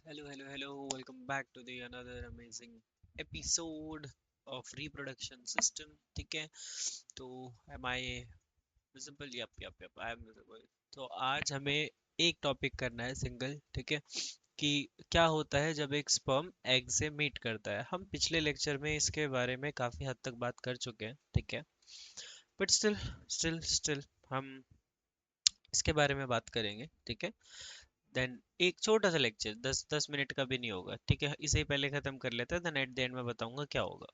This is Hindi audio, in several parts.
Hello. Welcome back to the another amazing episode of reproduction system. ठीक है तो am I visible? Yep. I am visible. तो आज हमें एक टॉपिक करना है सिंगल, ठीक है, कि क्या होता है जब एक स्पर्म एग से मीट करता है। हम पिछले लेक्चर में इसके बारे में काफी हद तक बात कर चुके हैं, ठीक है, बट स्टिल हम इसके बारे में बात करेंगे, ठीक है। देन एक छोटा सा लेक्चर 10 मिनट का भी नहीं होगा, ठीक है, इसे ही पहले खत्म कर लेते हैं, देन एट द एंड में बताऊंगा क्या होगा।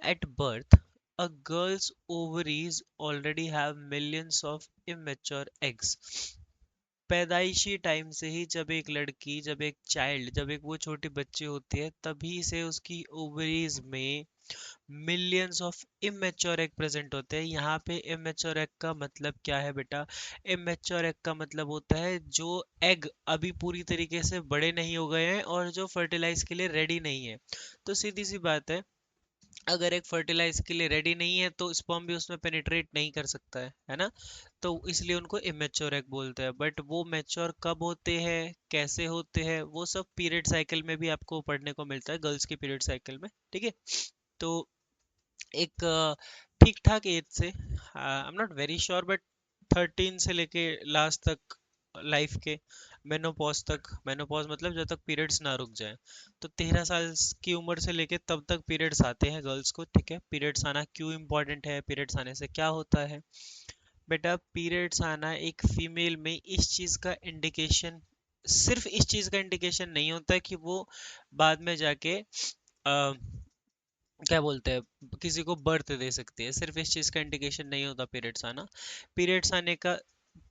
At birth a girl's ovaries already have millions of immature eggs। पैदाइशी टाइम से ही जब एक लड़की, जब एक वो छोटी बच्ची होती है, तभी से उसकी ओवरीज में millions of immature egg present होते हैं। यहाँ पे इमेच्योर एग का मतलब क्या है बेटा? इमेच्योर एग का मतलब होता है जो एग अभी पूरी तरीके से बड़े नहीं हो गए हैं और जो फर्टिलाइज के लिए रेडी नहीं है। तो सीधी सी बात है, अगर एक फर्टिलाइज के लिए रेडी नहीं है तो स्पर्म भी उसमें पेनिट्रेट नहीं कर सकता है ना। तो इसलिए उनको इमेच्योर एग बोलते हैं। बट वो मैच्योर कब होते हैं, कैसे होते हैं, वो सब पीरियड साइकिल में भी आपको पढ़ने को मिलता है, गर्ल्स की पीरियड साइकिल में, ठीक है। तो एक ठीक ठाक एज से, I am not very sure, but 13 से लेके लास्ट तक लाइफ के मेनोपॉज तक, मेनोपॉज मतलब जब तक पीरियड्स ना रुक जाए, तो 13 साल की उम्र से लेके तब तक पीरियड्स आते हैं गर्ल्स को, ठीक है। पीरियड्स आना क्यों इम्पोर्टेंट है, पीरियड्स आने से क्या होता है? बेटा, पीरियड्स आना एक फीमेल में इस चीज का इंडिकेशन, सिर्फ इस चीज का इंडिकेशन नहीं होता है कि वो बाद में जाके क्या बोलते हैं, किसी को बर्थ दे सकती है। सिर्फ इस चीज का इंडिकेशन नहीं होता पीरियड्स आना। पीरियड्स आने का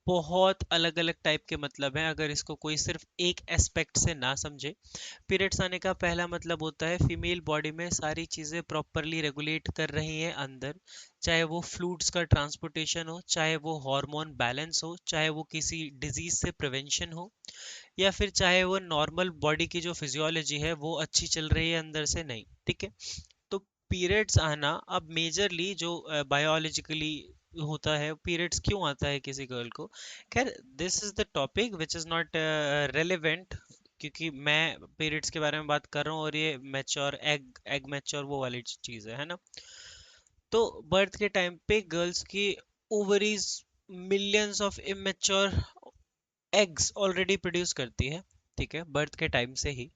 बहुत अलग अलग टाइप के मतलब हैं, अगर इसको कोई सिर्फ एक एस्पेक्ट से ना समझे। पीरियड्स आने का पहला मतलब होता है फीमेल बॉडी में सारी चीजें प्रॉपरली रेगुलेट कर रही हैं अंदर, चाहे वो फ्लूइड्स का ट्रांसपोर्टेशन हो, चाहे वो हार्मोन बैलेंस हो, चाहे वो किसी डिजीज से प्रिवेंशन हो, या फिर चाहे वो नॉर्मल बॉडी की जो फिजियोलॉजी है वो अच्छी चल रही है अंदर से, नहीं, ठीक है। तो पीरियड्स आना अब मेजरली जो बायोलॉजिकली होता है, पीरियड्स क्यों आता है किसी गर्ल को, खैर this is the topic which is not relevant, क्योंकि मैं पीरियड्स के बारे में बात कर रहा हूँ और ये मैच्योर एग मैच्योर वो वाली चीज़ है ना। तो बर्थ के टाइम पे गर्ल्स की ovaries millions of immature eggs already produce करती है, ठीक है, बर्थ के टाइम से ही,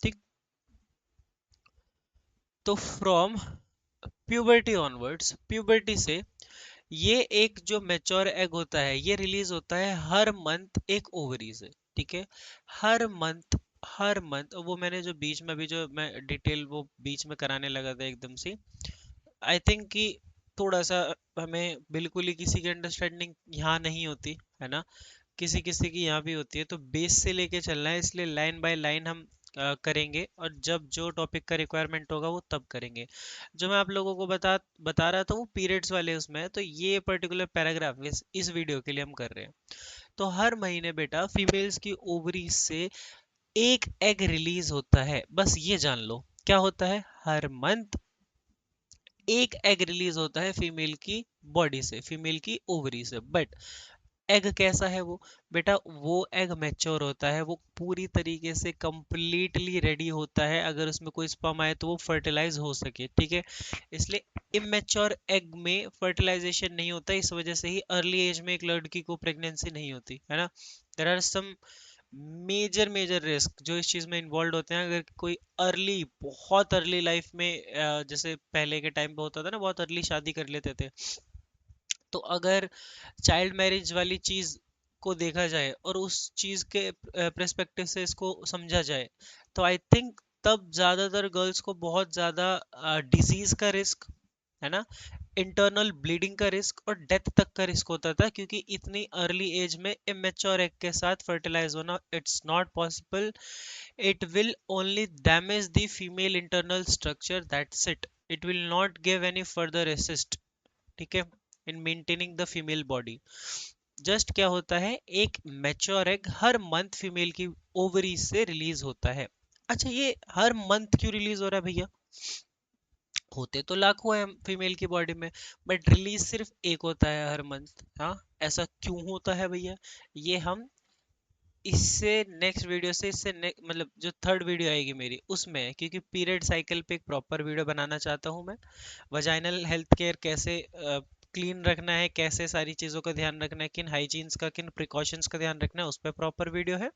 ठीक। तो फ्रॉम प्यूबर्टी ऑनवर्ड्स, प्यूबर्टी से ये एक जो मैच्योर एग होता है ये रिलीज होता है हर मंथ एक ओवरी से, ठीक है। हर मंथ, हर मंथ, वो मैंने जो बीच में अभी जो मैं डिटेल वो बीच में कराने लगा था एकदम से, आई थिंक कि थोड़ा सा हमें बिल्कुल ही किसी की अंडरस्टैंडिंग यहाँ नहीं होती है ना, किसी किसी की यहाँ भी होती है। तो बेस से लेके चलना है, इसलिए लाइन बाय लाइन हम करेंगे, और जब जो टॉपिक का रिक्वायरमेंट होगा वो तब करेंगे। जो मैं आप लोगों को बता बता रहा था वो पीरियड्स वाले उसमें है, तो ये पर्टिकुलर पैराग्राफ इस वीडियो के लिए हम कर रहे हैं। तो हर महीने बेटा फीमेल्स की ओवरी से एक एग रिलीज होता है, बस ये जान लो क्या होता है, हर मंथ एक एग रिलीज होता है फीमेल की बॉडी से, फीमेल की ओवरी से। बट एग कैसा है वो? बेटा, वो एग मैच्योर होता है, वो पूरी तरीके से कंप्लीटली रेडी होता है, अगर उसमें कोई स्पर्म आए तो वो फर्टिलाइज हो सके, ठीक है। इसलिए इमेच्योर एग में फर्टिलाइजेशन नहीं होता, इस वजह से ही अर्ली एज में एक लड़की को प्रेगनेंसी नहीं होती है ना। There are some major major risk जो इस चीज में इन्वॉल्व होते हैं, अगर कोई अर्ली, बहुत अर्ली लाइफ में, जैसे पहले के टाइम पे होता था ना, बहुत अर्ली शादी कर लेते थे, तो अगर चाइल्ड मैरिज वाली चीज को देखा जाए और उस चीज के पर्सपेक्टिव से इसको समझा जाए, तो आई थिंक तब ज्यादातर गर्ल्स को बहुत ज्यादा डिजीज का रिस्क, है ना, इंटरनल ब्लीडिंग का रिस्क और डेथ तक का रिस्क होता था, क्योंकि इतनी अर्ली एज में इमेच्योर एग के साथ फर्टिलाइज होना it's not possible. It will only damage the female internal structure, that's it. It will not give any further assist, ठीक है, in maintaining the female body. Just क्या होता है, एक मैच्योर एग हर मंथ फीमेल की ओवरी से रिलीज होता है। अच्छा, ये हर मंथ क्यों रिलीज हो रहा है भैया? होते तो लाखों हैं फीमेल की बॉडी में, बट रिलीज सिर्फ एक होता है हर मंथ, हाँ, ऐसा क्यों होता है भैया? ये हम इससे नेक्स्ट वीडियो से मतलब जो थर्ड वीडियो आएगी मेरी उसमें, क्योंकि पीरियड साइकिल पे एक प्रॉपर वीडियो बनाना चाहता हूँ मैं। वजाइनल हेल्थ केयर कैसे क्लीन रखना है, कैसे सारी चीज़ों का ध्यान रखना है, किन हाइजीन्स का, किन प्रिकॉशंस का ध्यान रखना है, उस पर प्रॉपर वीडियो है।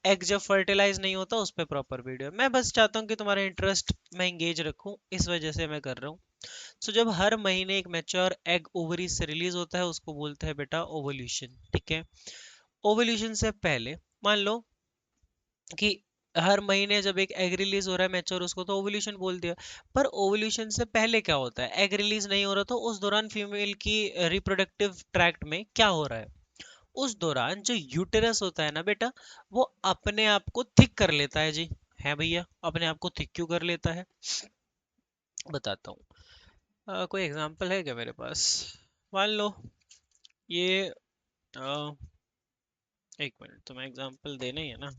एग जब फर्टिलाइज नहीं होता उस पर प्रॉपर वीडियो है। मैं बस चाहता हूँ कि तुम्हारा इंटरेस्ट मैं इंगेज रखूँ, इस वजह से मैं कर रहा हूँ। सो जब हर महीने एक मैच्योर एग ओवरी से रिलीज होता है उसको बोलते हैं बेटा ओवल्यूशन, ठीक है। ओवल्यूशन से पहले मान लो कि हर महीने जब एक एग रिलीज हो रहा है मैच्योर, उसको तो ओवल्यूशन बोल दिया। पर ओवल्यूशन से पहले क्या होता है, एग रिलीज नहीं हो रहा तो उस दौरान फीमेल की रिप्रोडक्टिव ट्रैक्ट में क्या हो रहा है, उस दौरान जो यूटेरस होता है ना बेटा, वो अपने आप को थिक कर लेता है जी। है भैया, अपने आप को थिक क्यों कर लेता है, बताता हूँ। कोई एग्जांपल है क्या मेरे पास। मान लो ये एक मिनट, तुम्हें एग्जांपल देना ही है ना,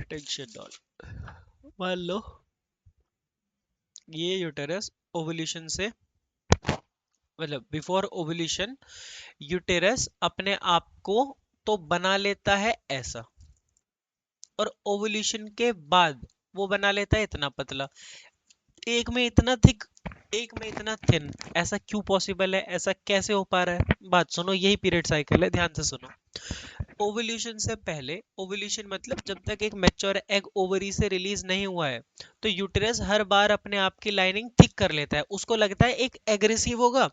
टेंशन डॉल। मान लो ये यूटेरस ओवुलेशन से, मतलब बिफोर ओवुलेशन यूटेरस अपने आप को तो बना लेता है ऐसा, और ओवुलेशन के बाद वो बना लेता है इतना पतला, एक में इतना थिक, एक में इतना थिन। ऐसा क्यों पॉसिबल है, ऐसा कैसे हो पा रहा है, बात सुनो, यही पीरियड साइकिल है, ध्यान से सुनो। ओवुलेशन से पहले, ओवुलेशन मतलब जब तक एक मैच्योर एग ओवरी से रिलीज नहीं हुआ है, तो यूटेरस हर बार अपने आप की लाइनिंग थिक कर लेता है, उसको लगता है एक एग रिसीव होगा,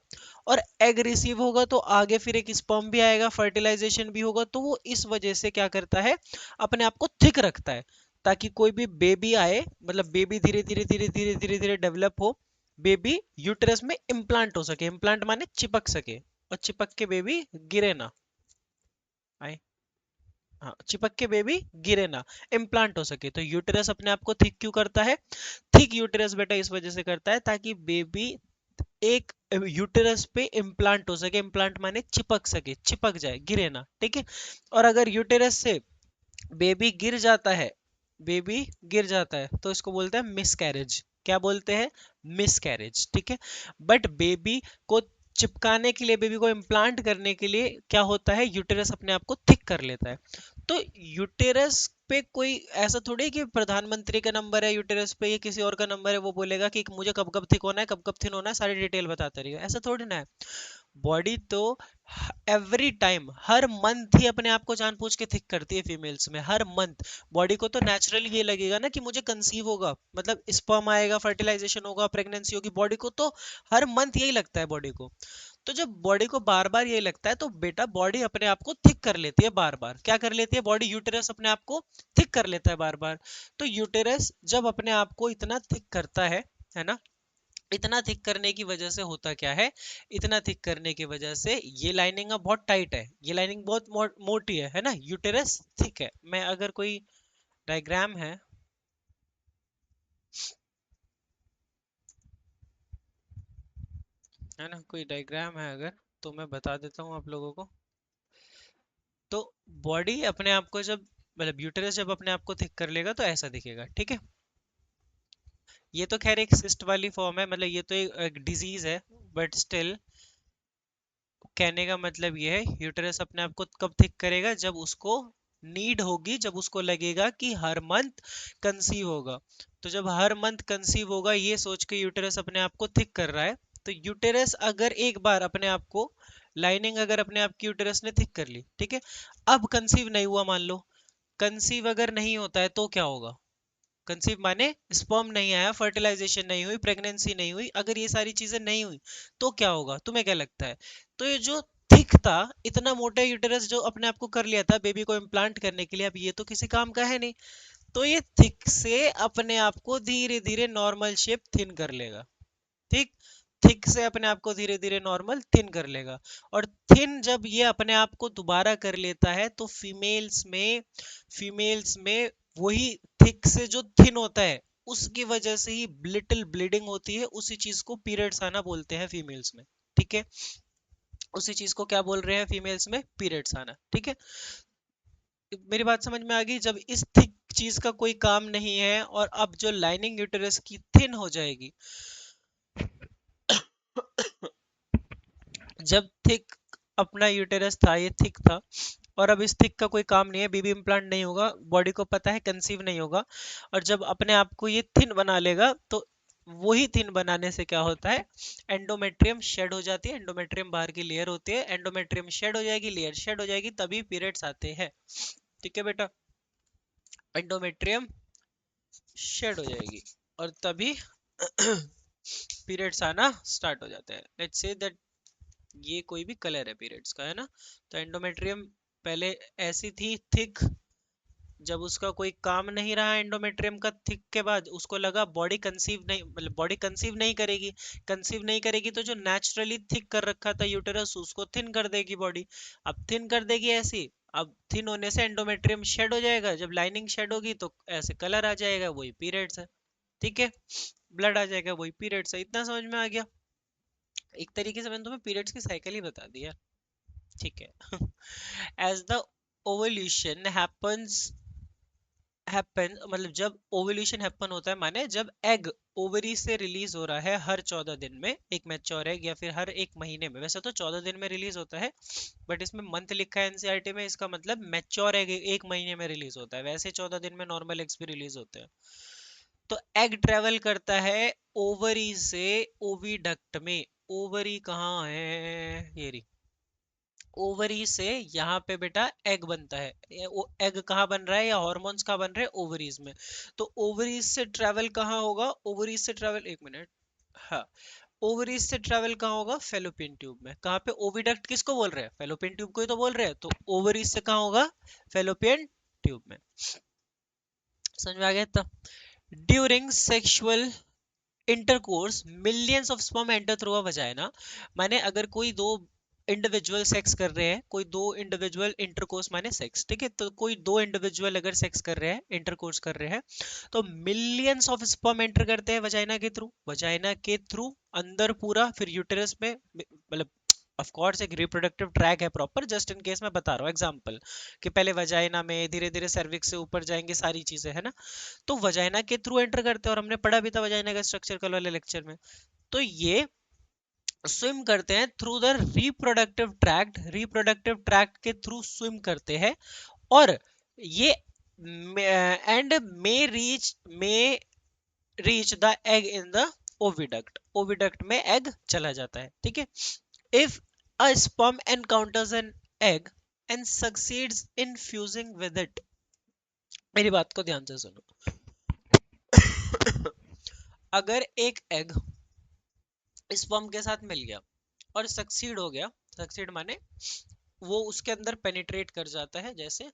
और एग रिसीव होगा तो आगे फिर एक स्पर्म भी आएगा, फर्टिलाइजेशन भी होगा, तो वो इस वजह से क्या करता है, अपने आप को थिक रखता है, ताकि कोई भी बेबी आए, मतलब बेबी धीरे धीरे धीरे धीरे धीरे धीरे डेवलप हो, बेबी यूटेरस में इम्प्लांट हो सके, इम्प्लांट माने चिपक सके, और चिपक के बेबी गिरे ना, आए, हाँ चिपक के बेबी गिरे ना, इम्प्लांट हो सके। तो यूटेरस अपने आप को थिक क्यों करता है, थिक यूटेरस बेटा इस वजह से करता है ताकि बेबी एक यूटेरस पे इम्प्लांट हो सके, इम्प्लांट माने चिपक सके, चिपक जाए, गिरे ना, ठीक है। और अगर यूटेरस से बेबी गिर जाता है, बेबी गिर जाता है तो इसको बोलते हैं मिसकैरेज, क्या बोलते हैं, मिसकैरेज, ठीक है। बट बेबी को चिपकाने के लिए, बेबी को इम्प्लांट करने के लिए क्या होता है, यूटेरस अपने आप को थिक कर लेता है। तो यूटेरस पे कोई ऐसा थोड़ी है कि प्रधानमंत्री का नंबर है यूटेरस पे, या किसी और का नंबर है, वो बोलेगा कि मुझे कब कब थिक होना है, कब कब थिन होना है, सारी डिटेल बताता रहेगा, ऐसा थोड़ी ना है। बॉडी तो एवरी टाइम, हर मंथ ही अपने आप को जानबूझ के थिक करती है फीमेल्स में, हर मंथ। बॉडी को तो नेचुरली ये लगेगा ना कि मुझे कंसीव होगा, मतलब स्पर्म आएगा, फर्टिलाइजेशन होगा, प्रेगनेंसी होगी, बॉडी को तो हर मंथ यही लगता है बॉडी को। तो जब बॉडी को बार बार यही लगता है तो बेटा बॉडी अपने आप को थिक कर लेती है, बार बार क्या कर लेती है बॉडी, यूटेरस अपने आप को थिक कर लेता है बार बार। तो यूटेरस जब अपने आप को इतना थिक करता है ना, इतना थिक करने की वजह से होता क्या है, इतना थिक करने की वजह से ये लाइनिंग अब बहुत टाइट है, ये लाइनिंग बहुत मोटी है ना, यूटेरस थिक है। मैं अगर कोई डायग्राम है ना, कोई डायग्राम है अगर, तो मैं बता देता हूँ आप लोगों को। तो बॉडी अपने आप को जब, मतलब यूटेरस जब अपने आप को थिक कर लेगा तो ऐसा दिखेगा, ठीक है। ये तो खैर एक सिस्ट वाली फॉर्म है, मतलब ये तो एक डिजीज है, बट स्टिल कहने का मतलब ये है, यूटेरस अपने आप को कब थिक करेगा, जब उसको नीड होगी, जब उसको लगेगा कि हर मंथ कंसीव होगा। तो जब हर मंथ कंसीव होगा ये सोच के यूटेरस अपने आप को थिक कर रहा है, तो यूटेरस अगर एक बार अपने आप को, लाइनिंग अगर अपने आप की यूटेरस ने थिक कर ली, ठीक है, अब कंसीव नहीं हुआ मान लो, कंसीव अगर नहीं होता है तो क्या होगा, कंसीव माने स्पर्म नहीं आया, फर्टिलाइजेशन नहीं हुई, प्रेगनेंसी नहीं हुई, अगर ये सारी चीजें नहीं हुई तो क्या होगा, तुम्हें क्या लगता है। तो ये जो थिक था, इतना मोटा यूटेरस जो अपने आप को कर लिया था बेबी को इम्प्लांट करने के लिए, अब ये तो किसी काम का है नहीं, तो ये थिक से अपने आप को धीरे धीरे नॉर्मल शेप थिन कर लेगा, ठीक। थिक से अपने आप को धीरे धीरे नॉर्मल थिन कर लेगा, और थिन जब ये अपने आप को दोबारा कर लेता है तो फीमेल्स में वही थिक से जो थिन होता है उसकी वजह से ही लिटिल ब्लीडिंग होती है, उसी चीज को पीरियड्स आना बोलते हैं फीमेल्स में, ठीक है। उसी चीज को क्या बोल रहे हैं फीमेल्स में, पीरियड्स आना, ठीक है। मेरी बात समझ में आ गई, जब इस थिक चीज का कोई काम नहीं है और अब जो लाइनिंग यूटेरस की थिन हो जाएगी, जब थिक अपना यूटेरस था, ये थिक था, और अब इस थिक का कोई काम नहीं है, बेबी इम्प्लांट नहीं होगा, बॉडी को पता है कंसीव नहीं होगा, और जब अपने आप को ये थिन बना लेगा तो वही थिन बनाने से क्या होता है, एंडोमेट्रियम शेड हो जाती है, एंडोमेट्रियम बाहर की लेयर होती है, एंडोमेट्रियम शेड हो जाएगी, लेयर शेड हो जाएगी, तभी पीरियड्स आते हैं। ठीक है बेटा, एंडोमेट्रियम शेड हो जाएगी और तभी पीरियड्स आना स्टार्ट हो जाते हैं। लेट्स से दैट ये कोई भी कलर है पीरियड्स का, है ना, तो एंडोमेट्रियम पहले ऐसी थी थिक, जब उसका कोई काम नहीं रहा एंडोमेट्रियम का थिक के बाद, उसको लगा बॉडी कंसीव नहीं, मतलब बॉडी कंसीव नहीं करेगी, कंसीव नहीं करेगी तो जो नेचुरली थिक कर रखा था यूटेरस उसको थिन कर देगी बॉडी, अब थिन कर देगी ऐसी, अब थिन होने से एंडोमेट्रियम शेड हो जाएगा, जब लाइनिंग शेड होगी तो ऐसे कलर आ जाएगा, वही पीरियड्स है। ठीक है, ब्लड आ जाएगा, वही पीरियड्स है। इतना समझ में आ गया? एक तरीके से मैंने तुम्हें पीरियड्स की साइकिल ही बता दिया। ठीक है। एज द ओवल्यूशन हैपेंस, मतलब जब ओवल्यूशन हैपन होता है माने जब एग ओवरी से रिलीज हो रहा है हर 14 दिन में, एक मैच्योर एग, या फिर हर एक महीने में, वैसे तो 14 दिन में रिलीज होता है, बट इसमें मंथ लिखा है एनसीईआरटी में, इसका मतलब मैच्योर एग एक महीने में रिलीज होता है, वैसे 14 दिन में नॉर्मल एग्स भी रिलीज होते हैं। तो एग ट्रेवल करता है ओवरी से ओविडक्ट में। ओवरी कहाँ है, ये रही, ओवरी से यहाँ पे बेटा एग बनता है, एग कहाँ बन रहा है या हॉर्मोन्स कहाँ बन रहे हैं, ओवरीज में। तो ओवरीज से ट्रेवल कहाँ होगा, ओवरीज से ट्रेवल, एक मिनट, हाँ, ओवरीज से ट्रेवल कहाँ होगा, फेलोपियन ट्यूब में। कहाँ पे, ओविडक्ट किसको बोल रहे हैं, फेलोपियन ट्यूब को ही तो बोल रहे हैं, तो ओवरीज से कहाँ होगा, फेलोपियन ट्यूब में। समझ में आ गया? तब during sexual intercourse millions of sperm enter through a vagina, माने अगर कोई दो इंडिविजुअल सेक्स कर रहे हैं, कोई दो इंडिविजुअल इंटरकोर्स माने सेक्स, ठीक है, तो कोई दो इंडिविजुअल अगर सेक्स कर रहे हैं, इंटरकोर्स कर रहे हैं, तो मिलियंस ऑफ स्पर्म एंटर करते हैं वजाइना के थ्रू, वजाइना के थ्रू अंदर पूरा, फिर यूटेरस में, मतलब ऑफ कोर्स एक रिप्रोडक्टिव ट्रैक है प्रॉपर, जस्ट इन केस मैं बता रहा हूँ एग्जांपल, कि पहले वजाइना में धीरे धीरे सर्विक्स से ऊपर जाएंगे, सारी चीजें, है ना, तो वजाइना के थ्रू एंटर करते हैं, और हमने पढ़ा भी था वजाइना का स्ट्रक्चर कल वाले लेक्चर में। तो ये स्विम करते हैं through the reproductive tract, reproductive tract के थ्रू स्विम करते हैं, और ये and may reach the egg in the oviduct, oviduct में एग चला जाता है। ठीक है, if a sperm encounters an egg and succeeds in fusing with it, मेरी बात को ध्यान से सुनो, अगर एक एग स्पर्म के साथ मिल गया और सक्सीड हो गया, सक्सीड माने वो उसके अंदर पेनिट्रेट कर जाता है, जैसे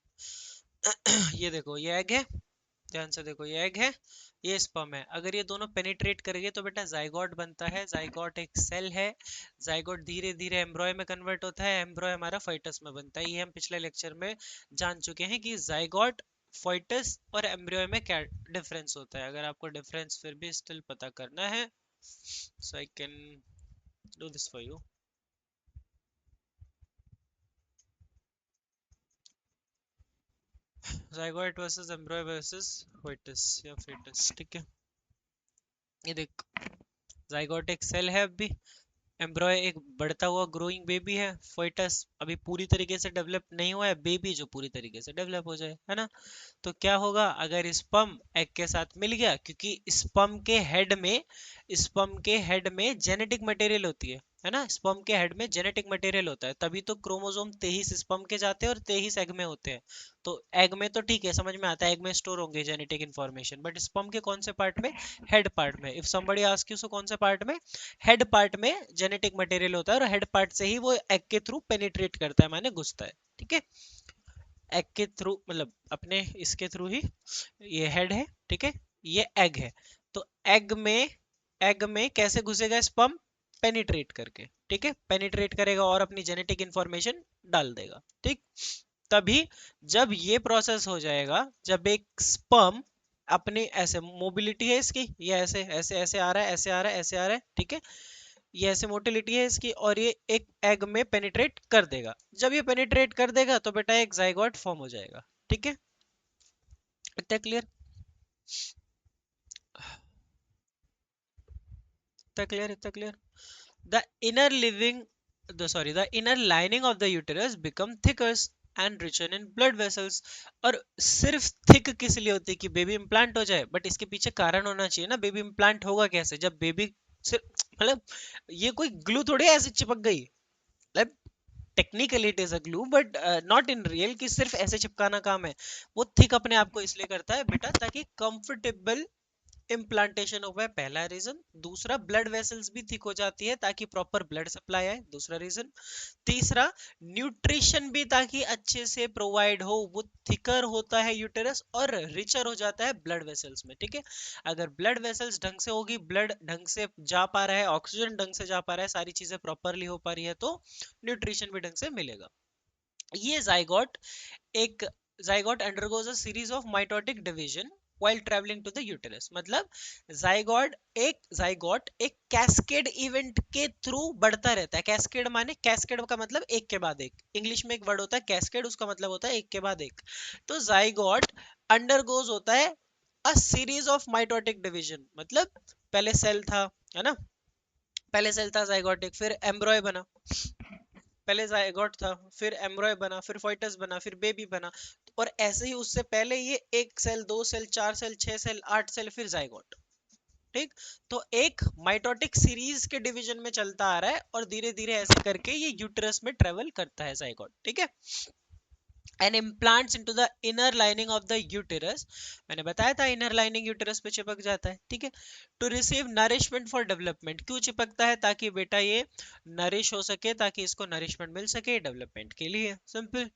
ये देखो ये एग है, ध्यान से देखो ये एग है, ये स्पर्म है, अगर ये दोनों पेनिट्रेट करेंगे तो बेटा जाइगोट बनता है, जाइगोट एक सेल है, जाइगोट धीरे धीरे एम्ब्रॉय में कन्वर्ट होता है, एम्ब्रॉय हमारा फाइटस में बनता है, ये हम पिछले लेक्चर में जान चुके हैं कि जाइगोट, फाइटस और एम्ब्रॉय में क्या डिफरेंस होता है। अगर आपको डिफरेंस फिर भी स्टिल पता करना है, so I can do this for you. Zygote versus embryo versus fetus या fetus, ठीक है, ये देख, जाइगोट एक सेल है अभी, एम्ब्रॉय एक बढ़ता हुआ ग्रोइंग बेबी है, fetus अभी पूरी तरीके से डेवलप नहीं हुआ है, बेबी जो पूरी तरीके से डेवलप हो जाए, है ना। तो क्या होगा अगर स्पर्म एग के साथ मिल गया, क्योंकि स्पर्म के हेड में जेनेटिक मटेरियल होती है ना, स्पर्म के हेड में जेनेटिक मटेरियल होता है, तभी तो क्रोमोसोम 23 स्पर्म के जाते हैं और 23 एग में होते हैं। तो एग में तो ठीक है, समझ में आता है, एग में स्टोर होंगे जेनेटिक इन्फॉर्मेशन, बट स्पर्म के कौन से पार्ट में, हेड पार्ट में। इफ समबडी आस्क यू, सो कौन से पार्ट में, हेड पार्ट में जेनेटिक मटेरियल होता है, और हेड पार्ट से ही वो एग के थ्रू पेनिट्रेट करता है, माने घुसता है। ठीक है, एग के थ्रू मतलब अपने इसके थ्रू ही, ये हेड है, ठीक है, ये एग है, तो एग में कैसे घुसेगा स्पर्म, पेनिट्रेट करके, ठीक है, पेनिट्रेट करेगा और अपनी जेनेटिक इंफॉर्मेशन डाल देगा। ठीक, तभी जब ये प्रोसेस हो जाएगा, जब एक स्पर्म अपने ऐसे मोबिलिटी है इसकी, ये ऐसे ऐसे ऐसे आ रहा है, ऐसे आ रहा है, ऐसे आ रहा है, ठीक है, ये ऐसे मोटिलिटी है इसकी, और ये एक एग में पेनिट्रेट कर देगा, जब ये पेनिट्रेट कर देगा तो बेटा एक जाइगोट फॉर्म हो जाएगा। ठीक है, इतना क्लियर, इतना क्लियर, इतना clear. The inner living the sorry the inner lining of the uterus become thicker, and richen in blood vessels. और सिर्फ थिक किस लिए होती है कि बेबी इम्प्लांट हो जाए, बट इसके पीछे कारण होना चाहिए ना, बेबी इम्प्लांट होगा कैसे जब बेबी सिर्फ मतलब ये कोई ग्लू थोड़ी ऐसे चिपक गई, मतलब technically it is a glue but not in real कि सिर्फ ऐसे चिपकाना काम है। वो थिक अपने आप को इसलिए करता है बेटा ताकि कंफर्टेबल इम्प्लांटेशन हो पाए, पहला रीजन। दूसरा, ब्लड वेसल्स भी थिक हो जाती है ताकि प्रॉपर ब्लड सप्लाई आए, दूसरा रीजन। तीसरा, न्यूट्रिशन भी ताकि अच्छे से प्रोवाइड हो, वो थिकर होता है यूटेरस और रिचर हो जाता है ब्लड वेसल्स में, ठीक है। अगर ब्लड वेसल्स ढंग से होगी, ब्लड ढंग से जा पा रहा है, ऑक्सीजन ढंग से जा पा रहा है, सारी चीजें प्रॉपरली हो पा रही है, तो न्यूट्रिशन भी ढंग से मिलेगा। ये जाइगोट एक zygote undergoes a series of mitotic division while traveling to the uterus। मतलब जाइगोट एक कैस्केड इवेंट के थ्रू बढ़ता रहता है। कैस्केड माने, कैस्केड का मतलब एक के बाद एक, इंग्लिश में एक वर्ड होता है कैस्केड, उसका मतलब होता है एक के बाद एक। तो जाइगोट अंडरगोज होता है a series of mitotic division, मतलब पहले सेल था, है ना, पहले सेल था जाइगोटिक, फिर एम्ब्रॉय बना, पहले जायगोट था, फिर एम्ब्रॉय बना, फिर फोइटस बना, फिर बेबी बना, और ऐसे ही उससे पहले ये एक सेल, दो सेल, चार सेल, छह सेल, आठ सेल, फिर जायगोट। ठीक। तो एक माइटोटिक सीरीज के डिवीजन में चलता आ रहा है और धीरे धीरे ऐसे करके ये यूटेरस में ट्रेवल करता है जायगोट, ठीक है। And implants into the inner lining of the uterus। मैंने बताया था इनर लाइनिंग यूटेरस पे चिपक जाता है, ठीक है। To receive nourishment for development, क्यों चिपकता है, ताकि बेटा ये नरिश हो सके, ताकि इसको नरिशमेंट मिल सके डेवलपमेंट के लिए, simple.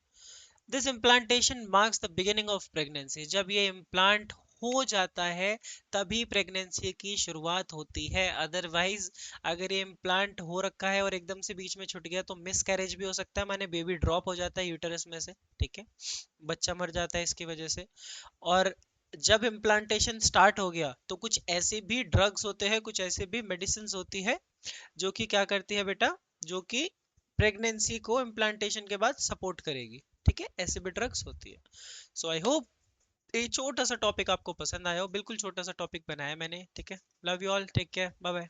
This implantation marks the beginning of pregnancy. जब ये इम्प्लांट हो जाता है तभी प्रेगनेंसी की शुरुआत होती है, अदरवाइज अगर ये इम्प्लांट हो रखा है और एकदम से बीच में छूट गया तो मिस कैरेज भी हो सकता है, माने बेबी ड्रॉप हो जाता है यूटेरस में से, ठीक है, बच्चा मर जाता है इसकी वजह से। और जब इम्प्लांटेशन स्टार्ट हो गया तो कुछ ऐसे भी ड्रग्स होते हैं, कुछ ऐसे भी मेडिसिन होती है जो कि क्या करती है बेटा, जो कि प्रेगनेंसी को इम्प्लांटेशन के बाद सपोर्ट करेगी, ठीक है, ऐसे भी ड्रग्स होती है। सो आई होप ये छोटा सा टॉपिक आपको पसंद आया हो, बिल्कुल छोटा सा टॉपिक बनाया मैंने, ठीक है। Love you all, take care, bye bye.